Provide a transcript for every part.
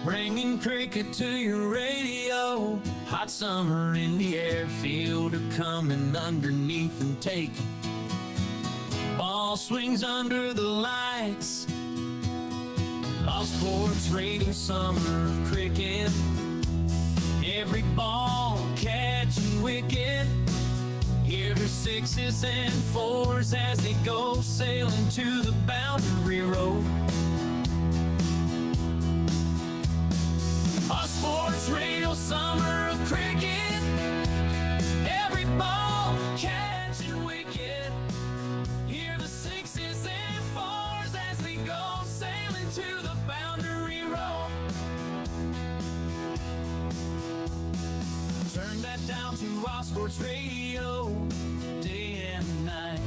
Bringing cricket to your radio. Hot summer in the air, fielder coming underneath and taking. Ball swings under the lights. Allstars Radio, summer of cricket. Every ball catching wicket. Hear the sixes and fours as they go sailing to the boundary road. Allstars Radio, summer of cricket. Every ball catching wicket. Hear the sixes and fours as they go sailing to the boundary road. Turn that down to Allstars Radio, day and night.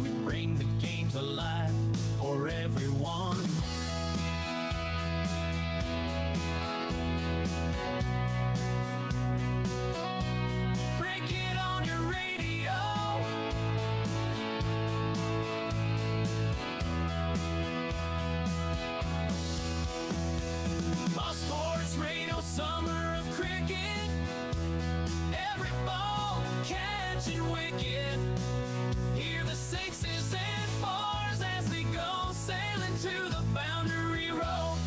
We bring the game to life for everyone. Break it on your radio. Allstars Radio, summer of cricket. Every ball catching wicket. Hear the sixes and fours as they go sailing to the boundary road.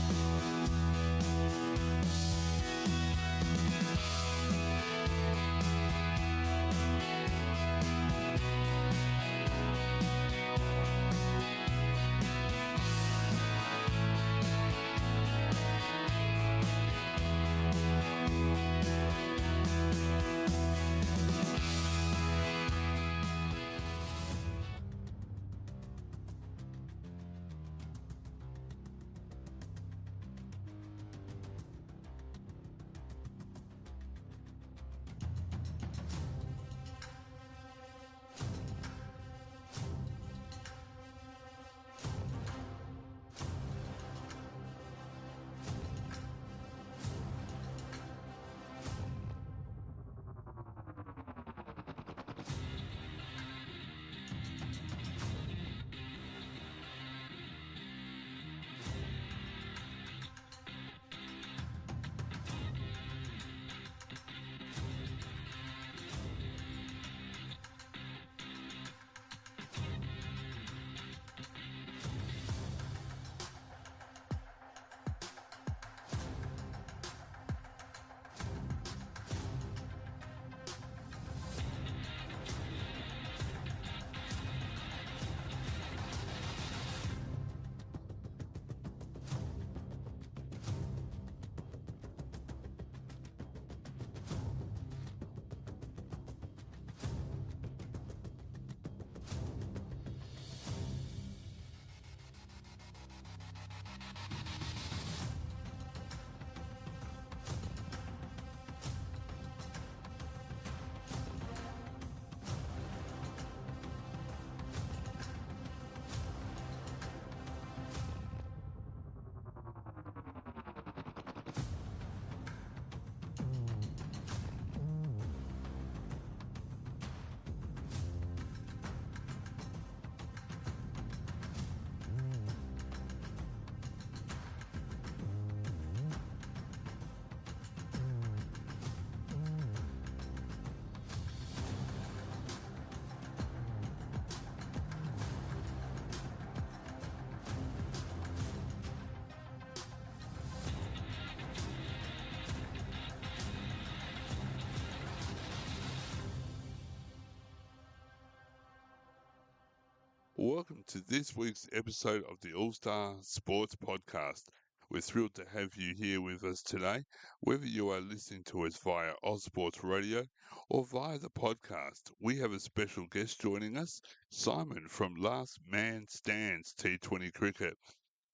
Welcome to this week's episode of the Allstars Sports Podcast. We're thrilled to have you here with us today, whether you are listening to us via Ozsports Radio or via the podcast. We have a special guest joining us, Simon from Last Man Stands T20 Cricket.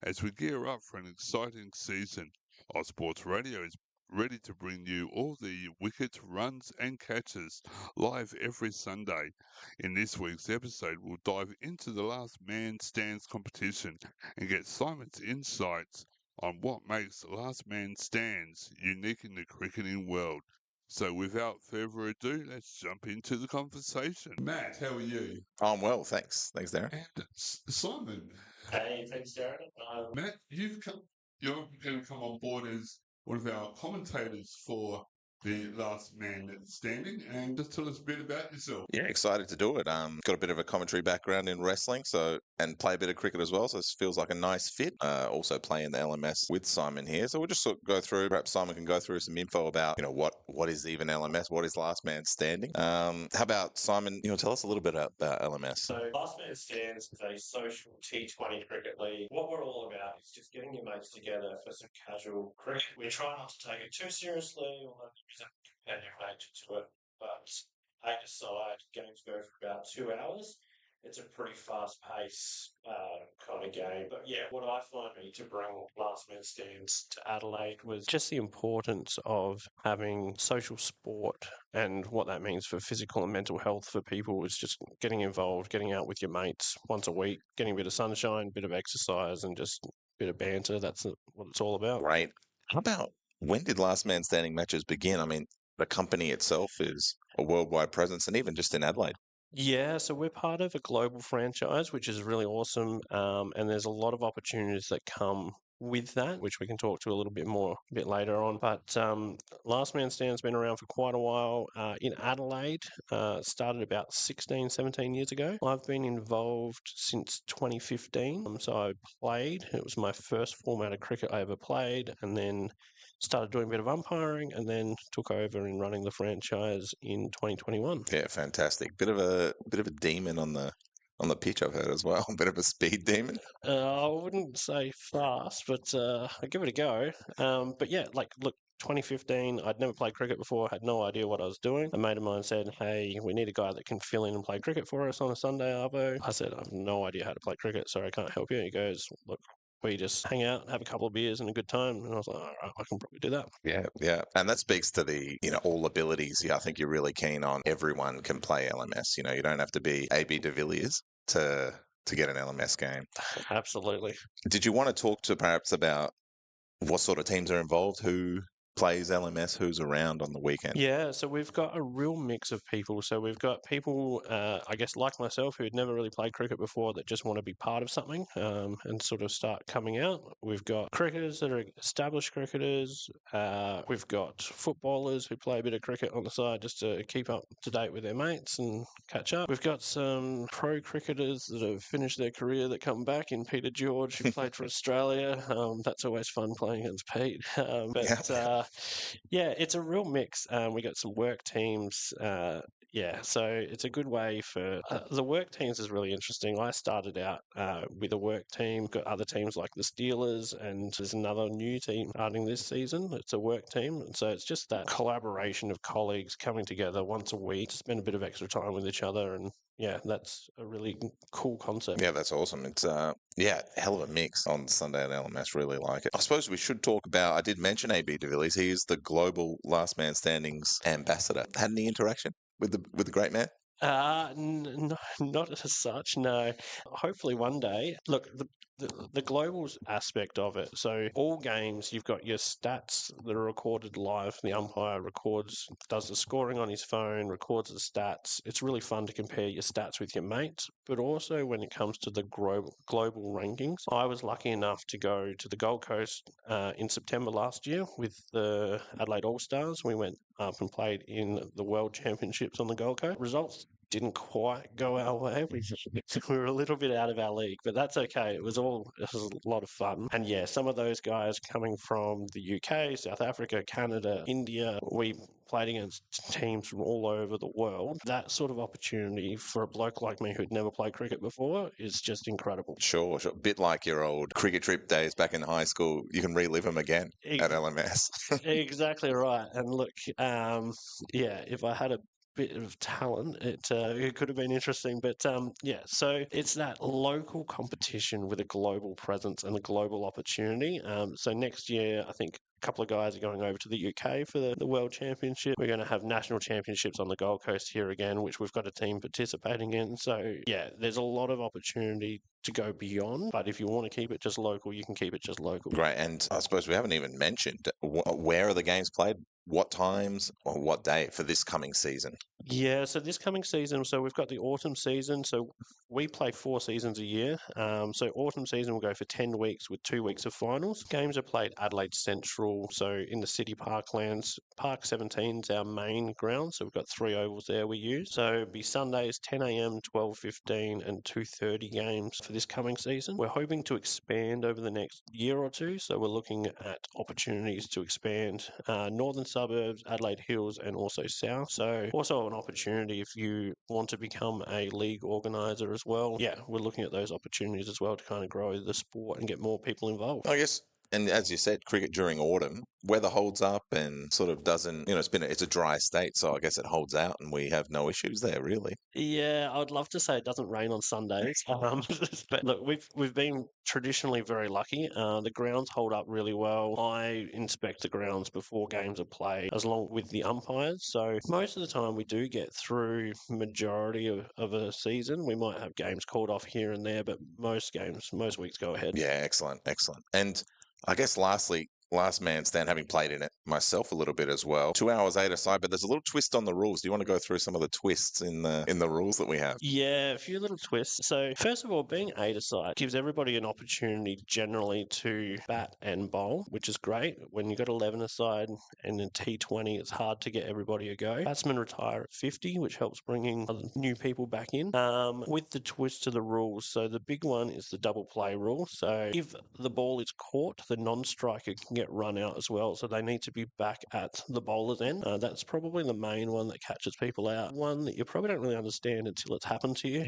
As we gear up for an exciting season, Ozsports Radio is ready to bring you all the wickets, runs and catches live every Sunday. In this week's episode, we'll dive into the Last Man Stands competition and get Simon's insights on what makes Last Man Stands unique in the cricketing world. So without further ado, let's jump into the conversation. Matt, how are you? I'm well, thanks. Thanks, Darren. And Simon. Hey, thanks, Darren. Matt, you've come you're going to come on board as one of our commentators for the Last Man Standing, and just tell us a bit about yourself. Yeah, excited to do it. Got a bit of a commentary background in wrestling, and play a bit of cricket as well. So this feels like a nice fit. Also playing the LMS with Simon here, so we'll just sort of go through. Perhaps Simon can go through some info about what is even LMS, what is Last Man Standing. How about Simon? Tell us a little bit about LMS. So Last Man Stands is a social T20 cricket league. What we're all about is just getting your mates together for some casual cricket. We try not to take it too seriously, although there is a competitive nature to it. But 8-a-side, games go for about 2 hours. It's a pretty fast-paced kind of game. But yeah, what I find to bring Last Man Stands to Adelaide was just the importance of having social sport and what that means for physical and mental health for people is just getting involved, getting out with your mates once a week, getting a bit of sunshine, a bit of exercise, and just a bit of banter. That's what it's all about. Right. How about when did Last Man Standing matches begin? I mean, the company itself is a worldwide presence, and even just in Adelaide. Yeah, so we're part of a global franchise, which is really awesome. And there's a lot of opportunities that come with that, which we can talk to a little bit more a bit later on. But Last Man Stand's been around for quite a while. In Adelaide, started about 16, 17 years ago. I've been involved since 2015. So I played. It was my first format of cricket I ever played, and then started doing a bit of umpiring, and then took over in running the franchise in 2021. Yeah, fantastic. Bit of a demon on the pitch, I've heard as well. A bit of a speed demon. I wouldn't say fast, but I'd give it a go. But yeah, look, 2015, I'd never played cricket before, had no idea what I was doing. A mate of mine said, hey, we need a guy that can fill in and play cricket for us on a Sunday, Arvo. I said, I have no idea how to play cricket, so I can't help you. He goes, look, we just hang out, have a couple of beers and a good time. And I was like, all right, I can probably do that. Yeah. And that speaks to the, all abilities. Yeah, I think you're really keen on everyone can play LMS. You don't have to be AB de Villiers to get an LMS game. Absolutely. Did you want to talk to perhaps about what sort of teams are involved? Who plays LMS, who's around on the weekend? Yeah, so we've got a real mix of people. So we've got people, I guess, like myself, who'd never really played cricket before that just want to be part of something and sort of start coming out. We've got cricketers that are established cricketers. We've got footballers who play a bit of cricket on the side just to keep up to date with their mates and catch up. We've got some pro cricketers that have finished their career that come back in Peter George, who played for Australia. That's always fun playing against Pete. Yeah, it's a real mix. We got some work teams. So it's a good way for the work teams is really interesting. I started out with a work team, got other teams like the Steelers, and there's another new team starting this season. It's a work team. And so it's just that collaboration of colleagues coming together once a week to spend a bit of extra time with each other. And yeah, that's a really cool concept. Yeah, that's awesome. It's hell of a mix on Sunday at LMS. Really like it. I suppose we should talk about. I did mention AB de Villiers. He is the global Last Man Standing's ambassador. Had any interaction with the great man? Not as such, no. Hopefully one day. Look, the global aspect of it. So all games, you've got your stats that are recorded live. The umpire does the scoring on his phone, records the stats. It's really fun to compare your stats with your mates. But also when it comes to the global rankings, I was lucky enough to go to the Gold Coast in September last year with the Adelaide Allstars. We went up and played in the World Championships on the Gold Coast. Results didn't quite go our way. We were a little bit out of our league, but that's okay. It was a lot of fun. And yeah, some of those guys coming from the UK, South Africa, Canada, India, we played against teams from all over the world. That sort of opportunity for a bloke like me who'd never played cricket before is just incredible. Sure. A bit like your old cricket trip days back in high school. You can relive them again at LMS. Exactly right. And look, if I had a bit of talent, it could have been interesting. But so it's that local competition with a global presence and a global opportunity. So next year, I think a couple of guys are going over to the UK for the World Championship. We're going to have national championships on the Gold Coast here again, which we've got a team participating in. So yeah, there's a lot of opportunity to go beyond. But if you want to keep it just local, you can keep it just local. Great. And I suppose we haven't even mentioned where are the games played? What times or what day for this coming season? Yeah, so this coming season, so we've got the autumn season. So we play 4 seasons a year. So autumn season will go for 10 weeks with 2 weeks of finals. Games are played Adelaide Central, so in the city parklands. Park 17 is our main ground, so we've got 3 ovals there we use. So it'll be Sundays 10 a.m, 12:15 and 2:30 games for this coming season. We're hoping to expand over the next year or two, so we're looking at opportunities to expand northern suburbs, Adelaide Hills and also south. So also an opportunity if you want to become a league organiser as well. Yeah, we're looking at those opportunities as well to kind of grow the sport and get more people involved. I guess, and as you said, cricket during autumn, weather holds up and sort of doesn't, it's a dry state, so I guess it holds out and we have no issues there, really. Yeah, I'd love to say it doesn't rain on Sundays. But look, we've been traditionally very lucky. The grounds hold up really well. I inspect the grounds before games are played, as long with the umpires. So most of the time we do get through majority of a season. We might have games called off here and there, but most weeks go ahead. Yeah, excellent. And I guess lastly, last man stand, having played in it myself a little bit as well. 2 hours 8 aside, but there's a little twist on the rules. Do you want to go through some of the twists in the rules that we have? Yeah, a few little twists. So first of all, being 8-a-side gives everybody an opportunity generally to bat and bowl, which is great. When you've got 11-a-side and in T20, it's hard to get everybody a go. Batsmen retire at 50, which helps bringing new people back in. With the twist to the rules, so the big one is the double play rule. So if the ball is caught, the non-striker can get run out as well. So they need to be back at the bowler's end. That's probably the main one that catches people out. One that you probably don't really understand until it's happened to you.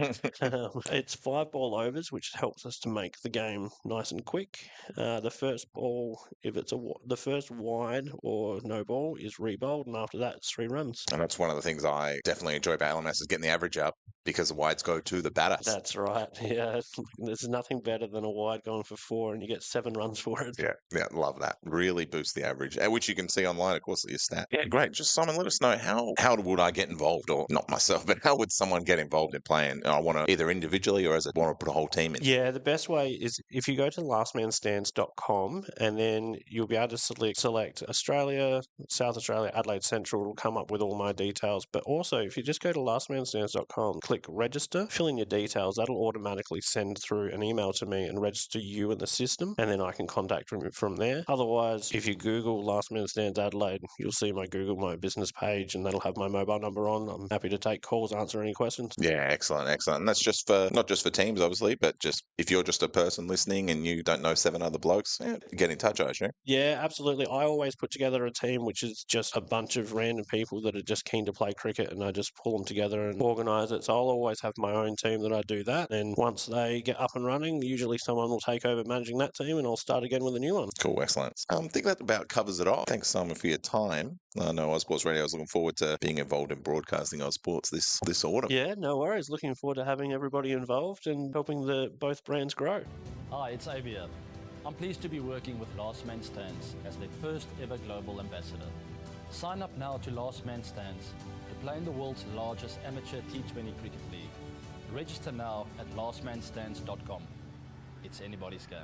It's 5 ball overs, which helps us to make the game nice and quick. The first ball, if it's the first wide or no ball, is re-bowled, and after that, it's 3 runs. And that's one of the things I definitely enjoy about LMS is getting the average up because the wides go to the batter. That's right. Yeah, there's nothing better than a wide going for 4 and you get 7 runs for it. Yeah, love that. Really boosts the average, which you can see online, of course, at your stat. Yeah, great. Just Simon, let us know how would I get involved, or not myself, but how would someone get involved in playing? I want to either individually or as I want to put a whole team in. Yeah, the best way is if you go to lastmanstands.com and then you'll be able to select Australia, South Australia, Adelaide Central. It'll come up with all my details. But also, if you just go to lastmanstands.com, click register, fill in your details, that'll automatically send through an email to me and register you in the system, and then I can contact from there. Otherwise, if you Google Last Man Stands Adelaide, you'll see my business page, and that'll have my mobile number on. I'm happy to take calls, answer any questions. Yeah, excellent. And that's just not just for teams, obviously, but just if you're just a person listening and you don't know 7 other blokes, get in touch, I assume. Yeah, absolutely. I always put together a team which is just a bunch of random people that are just keen to play cricket, and I just pull them together and organise it. So I'll always have my own team that I do that, and once they get up and running, usually someone will take over managing that team and I'll start again with a new one. Cool, excellent. I think that about covers it off. Thanks, Simon, for your time. I know Ozsports Radio is looking forward to being involved in broadcasting Ozsports this autumn. Yeah, no worries. Looking forward to having everybody involved and helping both brands grow. Hi, it's Avi here. I'm pleased to be working with Last Man Stands as their first ever global ambassador. Sign up now to Last Man Stands to play in the world's largest amateur T20 cricket league. Register now at lastmanstands.com. It's anybody's game.